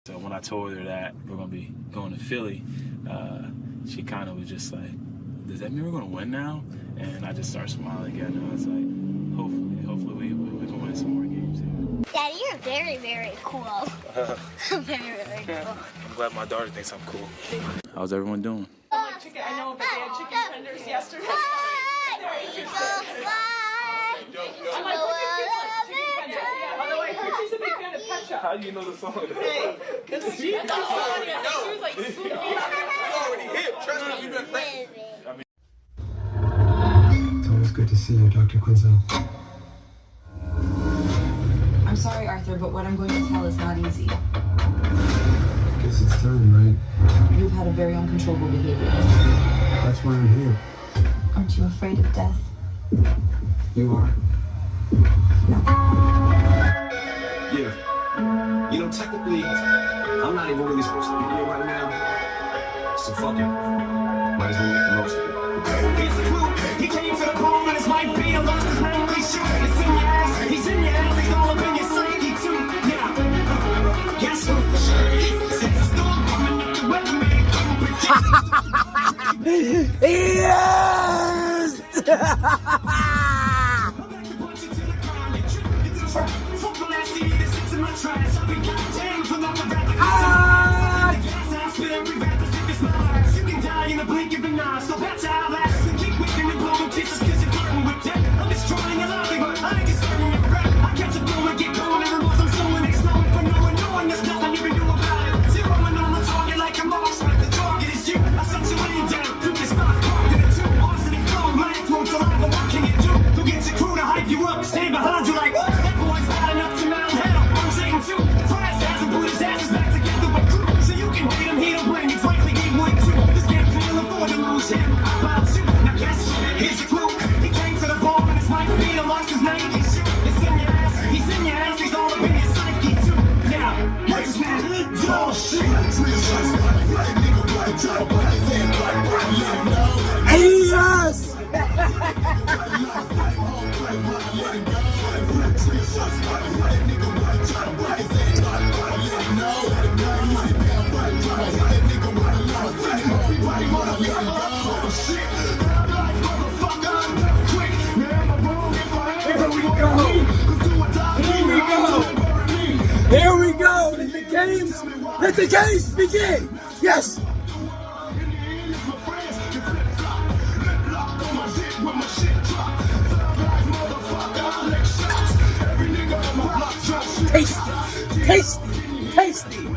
So when I told her that we're going to be going to Philly, she kind of was just like, does that mean we're going to win now? And I just started smiling again. And I was like, hopefully we can win some more games here. Daddy, you're very, very cool. Very, very cool. I'm glad my daughter thinks I'm cool. How's everyone doing? I know, but they had chicken tenders yesterday. I'm like, look at kids like chicken tenders. Yeah, although I heard she's a big fan of Pet Shop. How do you know the song? Hey, because she was like, swooping. You already hit. Trust me, you've been praying. It's always good to see you, Dr. Quinzel. I'm sorry, Arthur, but what I'm going to tell is not easy. Guess it's time, right? You've had a very uncontrollable behavior. That's why I'm here. Aren't you afraid of death? You are? No. Yeah. You know, technically, I'm not even really supposed to be here right now. So fuck it. Might as well make the most of it. Here's the clue. He came for the bone and his might be a lost his name. He's in your ass. He's in your ass. He's all up in your psyche too. Yeah. Guess who? There's a storm coming up. The weatherman couldn't predict. Yes! Stay behind you like that boy's bad enough to mount hell. I'm saying too. Christ hasn't put his asses back together with crew. So you can hate him, he'll bring you. Frankly, he would too. This can't feel afford to lose him. How about you? Now guess here's the clue. He came to the ball and his wife beat him lost his name. He's in your ass. He's in your ass. He's all up in your psyche too. Now, what's that? Oh shit. Yes! Here we go. Let the games begin. Yes. Tasty, tasty, tasty.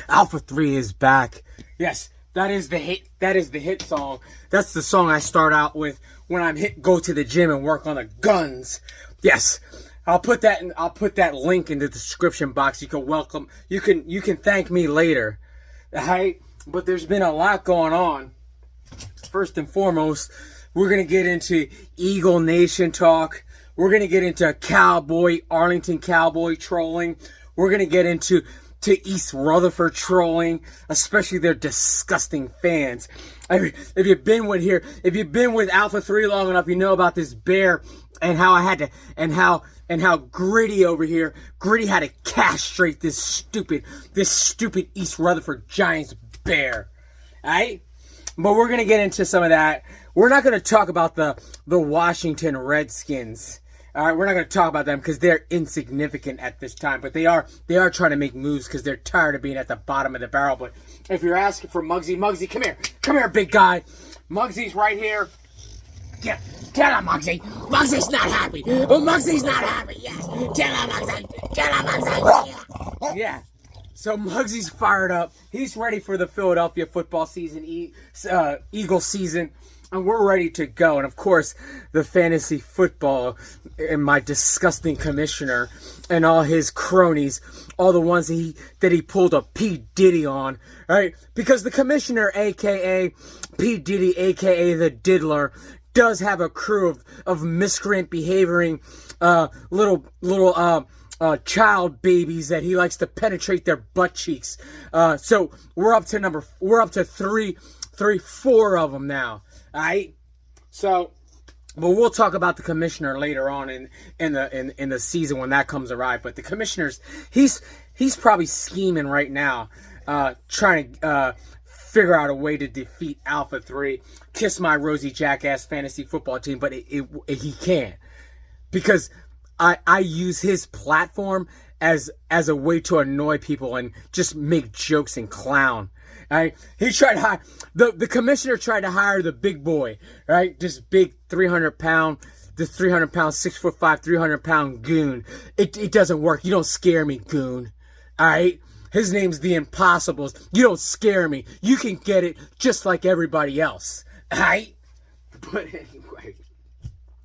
Alpha 3 is back. Yes, that is the hit. That is the hit song. That's the song I start out with when I'm go to the gym and work on the guns. Yes. I'll put that link in the description box. You can thank me later. Alright? But there's been a lot going on. First and foremost, we're going to get into Eagle Nation talk. We're going to get into Arlington Cowboy trolling. We're going to get into East Rutherford trolling, especially their disgusting fans. If you've been with Alpha 3 long enough, you know about this bear and how how Gritty over here, Gritty had to castrate this stupid East Rutherford Giants bear. Alright? But we're going to get into some of that. We're not going to talk about the Washington Redskins. All right, we're not going to talk about them because they're insignificant at this time. But they are trying to make moves because they're tired of being at the bottom of the barrel. But if you're asking for Muggsy, come here, big guy. Muggsy's right here. Yeah, tell him, Muggsy. Muggsy's not happy. Oh, Muggsy's not happy. Yes, tell him, Muggsy. Tell him, Muggsy. Yeah. So Muggsy's fired up. He's ready for the Philadelphia football season, Eagle season. And we're ready to go. And, of course, the fantasy football and my disgusting commissioner and all his cronies, all the ones that he pulled a P. Diddy on, right? Because the commissioner, a.k.a. P. Diddy, a.k.a. the Diddler, does have a crew of miscreant behaving little child babies that he likes to penetrate their butt cheeks. So we're up to four of them now. Alright? So But we'll talk about the commissioner later on in the season when that comes around. But the commissioner's he's probably scheming right now, trying to figure out a way to defeat Alpha 3, kiss my rosy jackass fantasy football team. But he can't, because I use his platform as a way to annoy people and just make jokes and clown. Right? He tried to hire the commissioner tried to hire the big boy, right? This big 300-pound, 6'5", 300-pound goon. It doesn't work. You don't scare me, goon. All right. His name's the Impossibles. You don't scare me. You can get it just like everybody else. All right. But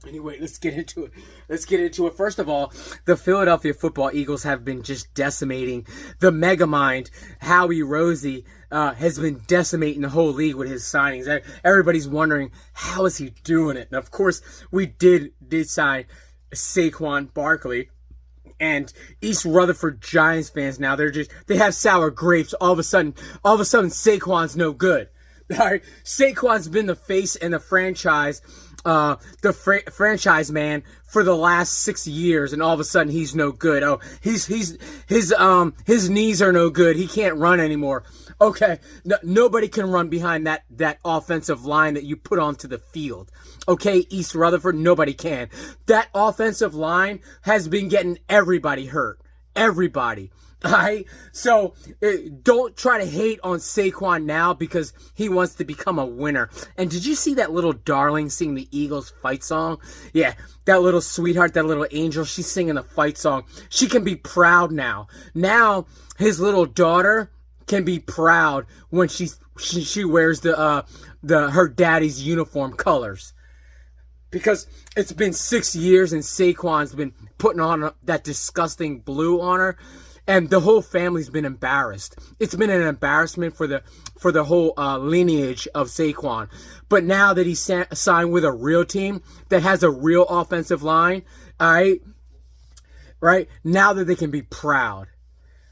anyway, let's get into it. First of all, the Philadelphia football Eagles have been just decimating. The Megamind, Howie Rosie, has been decimating the whole league with his signings. Everybody's wondering, how is he doing it? And of course, we did sign Saquon Barkley. And East Rutherford Giants fans now, they have sour grapes. All of a sudden Saquon's no good. All right, Saquon's been the face and the franchise man for the last 6 years, and all of a sudden he's no good. Oh, his knees are no good. He can't run anymore. Okay, nobody can run behind that offensive line that you put onto the field. Okay, East Rutherford, nobody can. That offensive line has been getting everybody hurt. Everybody. Alright, so don't try to hate on Saquon now because he wants to become a winner. And did you see that little darling sing the Eagles fight song? Yeah, that little sweetheart, that little angel, she's singing the fight song. She can be proud now. Now his little daughter can be proud when she wears her daddy's uniform colors. Because it's been 6 years and Saquon's been putting on that disgusting blue on her. And the whole family's been embarrassed. It's been an embarrassment for the whole lineage of Saquon. But now that he's signed with a real team that has a real offensive line, all right, now that they can be proud.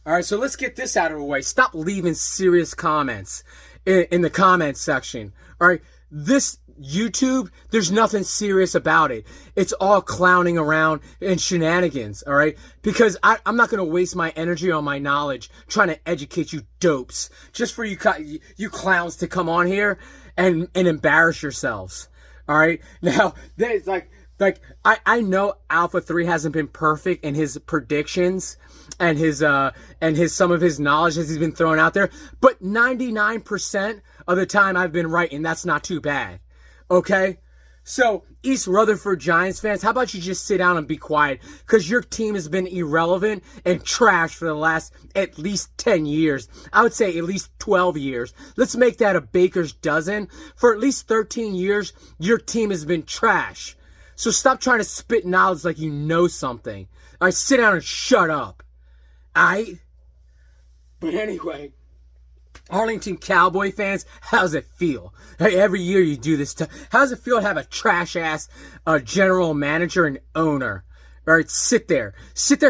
All right, so let's get this out of the way. Stop leaving serious comments in the comments section. All right, this YouTube, there's nothing serious about it. It's all clowning around and shenanigans, all right? Because I'm not going to waste my energy on my knowledge trying to educate you dopes just for you clowns to come on here and embarrass yourselves, all right? Now, there's I know Alpha 3 hasn't been perfect in his predictions and some of his knowledge as he's been throwing out there, but 99% of the time I've been right, and that's not too bad. Okay? So, East Rutherford Giants fans, how about you just sit down and be quiet? Because your team has been irrelevant and trash for the last at least 10 years. I would say at least 12 years. Let's make that a baker's dozen. For at least 13 years, your team has been trash. So stop trying to spit knowledge like you know something. All right, sit down and shut up. All right? But anyway, Arlington Cowboy fans, how does it feel? Hey, every year you do this. How does it feel to have a trash-ass general manager and owner? All right, sit there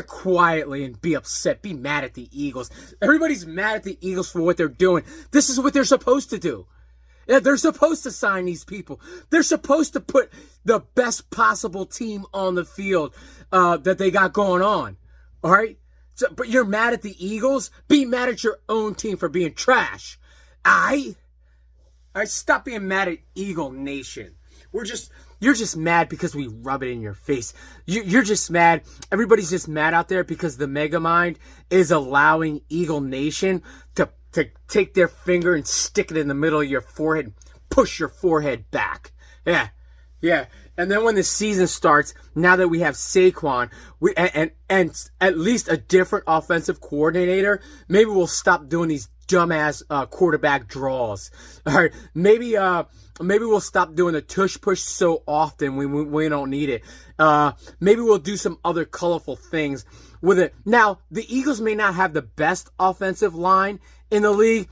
quietly and be upset. Be mad at the Eagles. Everybody's mad at the Eagles for what they're doing. This is what they're supposed to do. Yeah, they're supposed to sign these people. They're supposed to put the best possible team on the field that they got going on. All right? So, but you're mad at the Eagles? Be mad at your own team for being trash. I stop being mad at Eagle Nation. You're just mad because we rub it in your face. You're just mad. Everybody's just mad out there because the Megamind is allowing Eagle Nation to take their finger and stick it in the middle of your forehead, push your forehead back. Yeah. And then when the season starts, now that we have Saquon, and at least a different offensive coordinator, maybe we'll stop doing these dumbass quarterback draws. All right, maybe we'll stop doing the tush push so often we don't need it. Maybe we'll do some other colorful things with it. Now, the Eagles may not have the best offensive line in the league,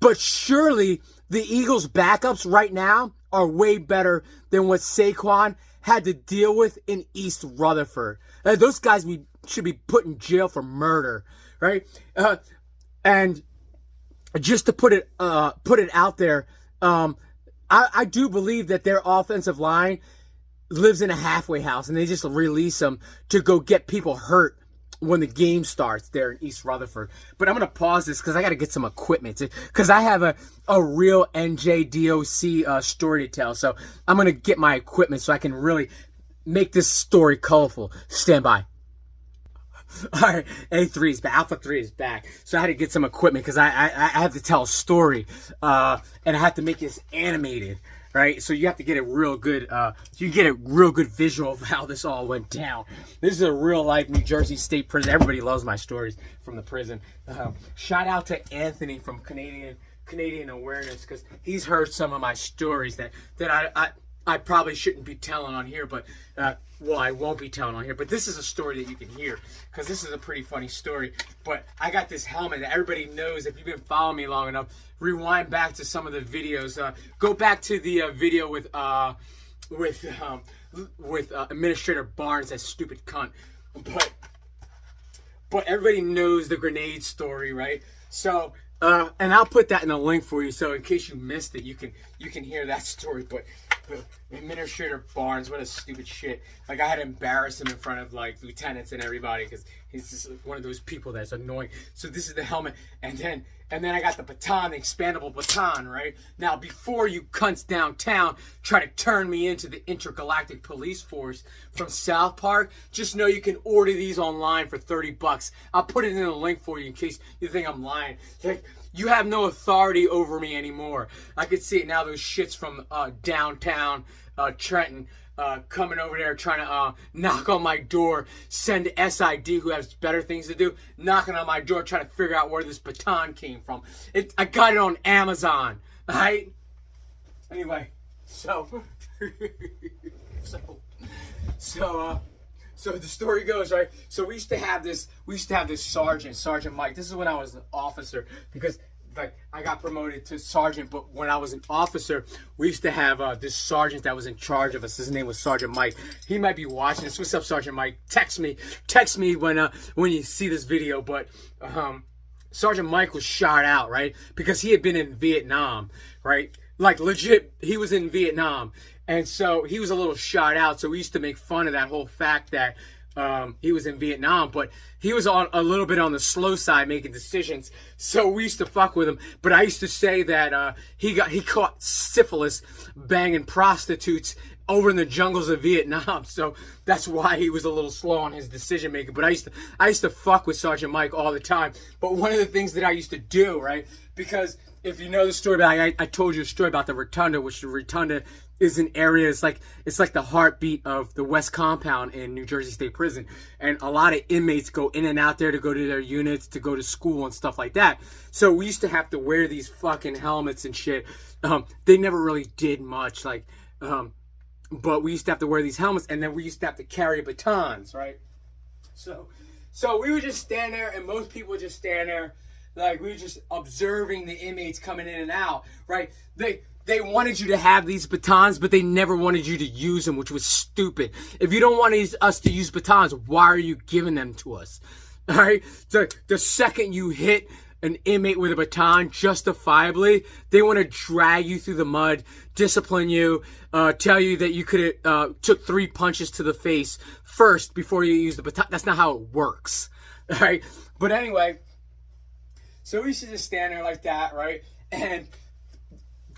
but surely the Eagles' backups right now are way better than what Saquon had to deal with in East Rutherford. Those guys should be put in jail for murder, right? And just to put it out there, I do believe that their offensive line lives in a halfway house, and they just release him to go get people hurt when the game starts there in East Rutherford. But I'm going to pause this because I got to get some equipment, because I have a real NJDOC story to tell. So I'm going to get my equipment so I can really make this story colorful. Stand by. All right, A3 is back. Alpha 3 is back. So I had to get some equipment because I have to tell a story, and I have to make this animated, right? So you have to get a real good, visual of how this all went down. This is a real life New Jersey State Prison. Everybody loves my stories from the prison. Shout out to Anthony from Canadian Awareness, because he's heard some of my stories that I probably shouldn't be telling on here, but well, I won't be telling on here. But this is a story that you can hear, because this is a pretty funny story. But I got this helmet that everybody knows. If you've been following me long enough, rewind back to some of the videos. Go back to the video with Administrator Barnes, that stupid cunt. But everybody knows the grenade story, right? So. And I'll put that in the link for you, so in case you missed it, you can hear that story. But Administrator Barnes, what a stupid shit! Like, I had to embarrass him in front of like lieutenants and everybody, because he's just one of those people that's annoying. So this is the helmet, and then I got the baton, the expandable baton, right? Now, before you cunts downtown try to turn me into the intergalactic police force from South Park, just know you can order these online for $30. I'll put it in the link for you in case you think I'm lying. Like, you have no authority over me anymore. I could see it now. Those shits from downtown Trenton coming over there trying to knock on my door, send SID, who has better things to do, knocking on my door trying to figure out where this baton came from. I got it on Amazon, right? Anyway, so the story goes, right? So we used to have this Sergeant Mike. This is when I was an officer, because like I got promoted to sergeant, but when I was an officer, we used to have this sergeant that was in charge of us. His name was Sergeant Mike. He might be watching this. What's up, Sergeant Mike? Text me when you see this video. But Sergeant Mike was shot out, right? Because he had been in Vietnam, right? Like, legit, he was in Vietnam. And so he was a little shot out. So we used to make fun of that whole fact that he was in Vietnam, but he was on a little bit on the slow side making decisions. So we used to fuck with him. But I used to say that he caught syphilis banging prostitutes over in the jungles of Vietnam. So that's why he was a little slow on his decision making. But I used to fuck with Sergeant Mike all the time. But one of the things that I used to do, right? Because if you know the story about, I told you a story about the Rotunda, which the Rotunda is an area, it's like the heartbeat of the West Compound in New Jersey State Prison. And a lot of inmates go in and out there to go to their units, to go to school and stuff like that. So we used to have to wear these fucking helmets and shit. They never really did much, like, but we used to have to wear these helmets, and then we used to have to carry batons, right? So we would just stand there, and most people would just stand there, like, we were just observing the inmates coming in and out, right? They wanted you to have these batons, but they never wanted you to use them, which was stupid. If you don't want us to use batons, why are you giving them to us? All right? The second you hit an inmate with a baton, justifiably, they want to drag you through the mud, discipline you, tell you that you could have took 3 punches to the face first before you use the baton. That's not how it works. All right? But anyway, so we used to just stand there like that, right? And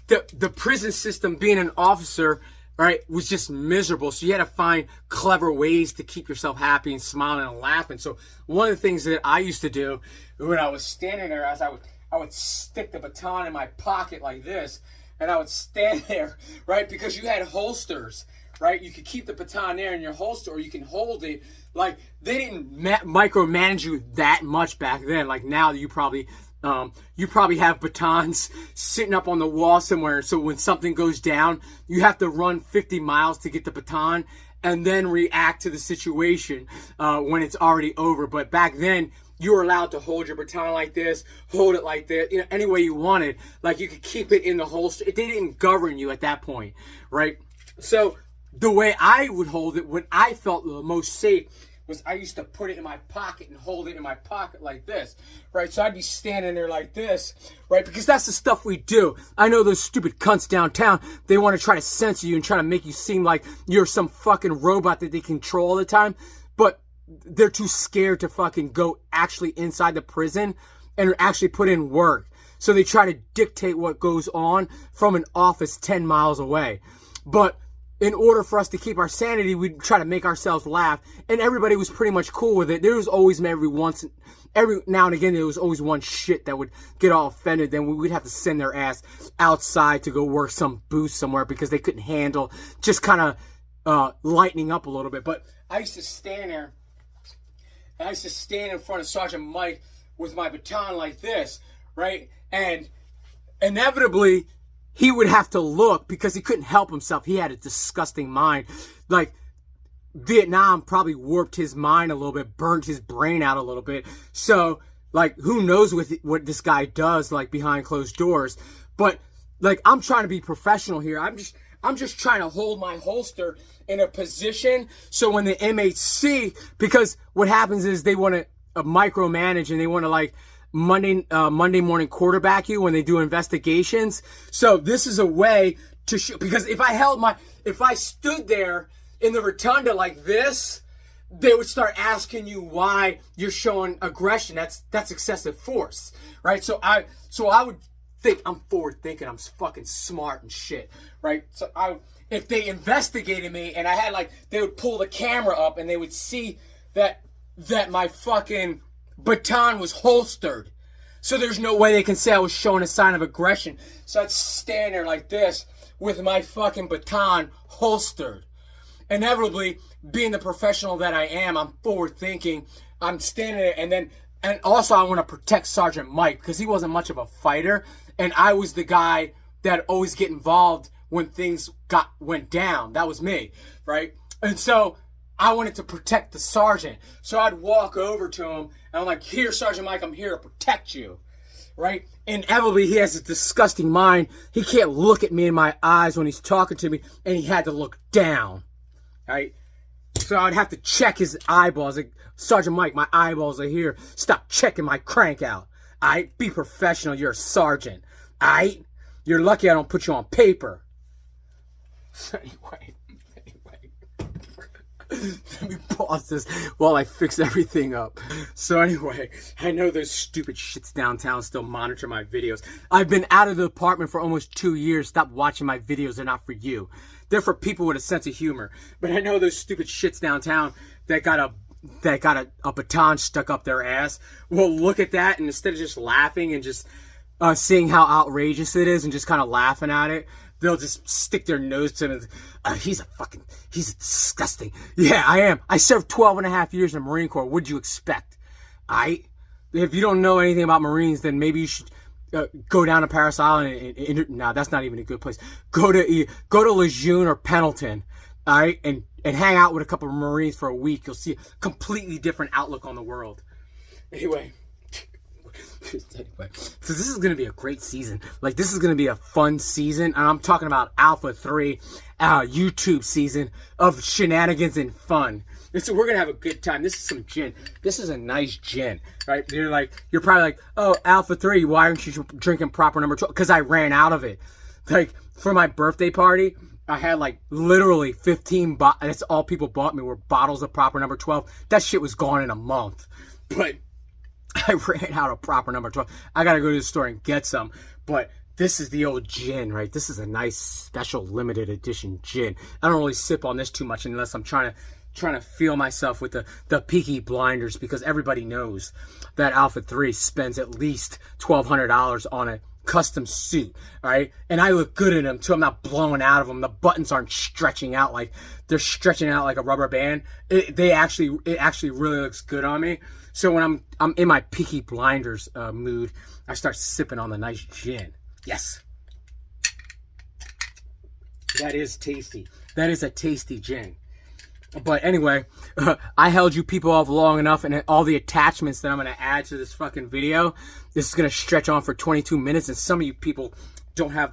the prison system, being an officer, right, was just miserable. So you had to find clever ways to keep yourself happy and smiling and laughing. So one of the things that I used to do when I was standing there, I would stick the baton in my pocket like this, and I would stand there, right, because you had holsters, right? You could keep the baton there in your holster, or you can hold it. Like, they didn't micromanage you that much back then. Like, now you probably have batons sitting up on the wall somewhere. So when something goes down, you have to run 50 miles to get the baton and then react to the situation when it's already over. But back then, you were allowed to hold your baton like this, hold it like this, any way you wanted. Like, you could keep it in the holster. They didn't govern you at that point, right? So the way I would hold it, when I felt the most safe, was I used to put it in my pocket and hold it in my pocket like this, right? So I'd be standing there like this, right? Because that's the stuff we do. I know those stupid cunts downtown, they want to try to censor you and try to make you seem like you're some fucking robot that they control all the time, but they're too scared to fucking go actually inside the prison and actually put in work. So they try to dictate what goes on from an office 10 miles away. But in order for us to keep our sanity, we'd try to make ourselves laugh. And everybody was pretty much cool with it. There was always every now and again, there was always one shit that would get all offended. Then we would have to send their ass outside to go work some booth somewhere because they couldn't handle just kind of lightening up a little bit. But I used to stand there. I used to stand in front of Sergeant Mike with my baton like this, right? And inevitably, he would have to look because he couldn't help himself. He had a disgusting mind. Like, Vietnam probably warped his mind a little bit, burnt his brain out a little bit. So, like, who knows what this guy does, like, behind closed doors. But, like, I'm trying to be professional here. I'm just trying to hold my holster in a position so when the inmates see, because what happens is they want to micromanage and they want to, like, Monday morning quarterback you when they do investigations. So this is a way to show, because if I stood there in the rotunda like this, they would start asking you why you're showing aggression. That's excessive force, right? So I would think I'm forward thinking, I'm fucking smart and shit, right? So if they investigated me and I had, like, they would pull the camera up and they would see that my fucking baton was holstered. So there's no way they can say I was showing a sign of aggression. So I'd stand there like this with my fucking baton holstered. Inevitably, being the professional that I am, I'm forward thinking. I'm standing there and also I want to protect Sergeant Mike because he wasn't much of a fighter. And I was the guy that always get involved when things went down. That was me, right? And so I wanted to protect the sergeant. So I'd walk over to him and I'm like, here, Sergeant Mike, I'm here to protect you, right? Inevitably, he has a disgusting mind. He can't look at me in my eyes when he's talking to me, and he had to look down, right? So I'd have to check his eyeballs. Like, Sergeant Mike, my eyeballs are here. Stop checking my crank out. Alright? Be professional. You're a sergeant. Alright? You're lucky I don't put you on paper. So anyway. Let me pause this while I fix everything up. So anyway, I know those stupid shits downtown still monitor my videos. I've been out of the apartment for almost 2 years. Stop watching my videos. They're not for you. They're for people with a sense of humor. But I know those stupid shits downtown that got a baton stuck up their ass will look at that, and instead of just laughing and just seeing how outrageous it is and just kind of laughing at it, they'll just stick their nose to him and, he's disgusting. Yeah, I am. I served 12.5 years in the Marine Corps. What'd you expect? If you don't know anything about Marines, then maybe you should go down to Paris Island and no, that's not even a good place. Go to Lejeune or Pendleton, all right, and hang out with a couple of Marines for a week. You'll see a completely different outlook on the world. Anyway, so this is going to be a great season. Like, this is going to be a fun season. And I'm talking about Alpha 3, YouTube season of shenanigans and fun. And so we're going to have a good time. This is some gin. This is a nice gin, right? You're probably like, oh, Alpha 3, why aren't you drinking proper number 12? Because I ran out of it. Like, for my birthday party, I had like literally 15 bottles. That's all people bought me were bottles of proper number 12. That shit was gone in a month. But I ran out of proper number 12. I got to go to the store and get some. But this is the old gin, right? This is a nice special limited edition gin. I don't really sip on this too much unless I'm trying to feel myself with the Peaky Blinders, because everybody knows that Alpha 3 spends at least $1,200 on a custom suit, all right? And I look good in them too. I'm not blowing out of them. The buttons aren't stretching out like they're stretching out like a rubber band. It actually really looks good on me. So when I'm in my Peaky Blinders mood, I start sipping on the nice gin. Yes, that is tasty. That is a tasty gin. But anyway, I held you people off long enough, and all the attachments that I'm going to add to this fucking video, this is going to stretch on for 22 minutes, and some of you people don't have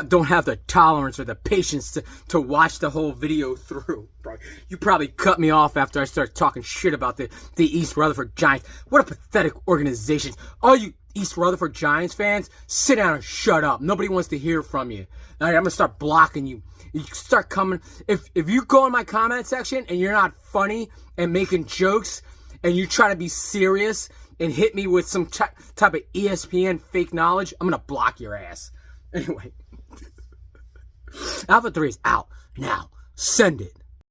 don't have the tolerance or the patience to watch the whole video through. Bro, you probably cut me off after I started talking shit about the East Rutherford Giants. What a pathetic organization. All you East Rutherford Giants fans, sit down and shut up. Nobody wants to hear from you. All right, I'm gonna start blocking you. You start coming. If you go in my comment section and you're not funny and making jokes and you try to be serious and hit me with some type of ESPN fake knowledge, I'm gonna block your ass. Anyway, Alpha 3 is out now. Send it.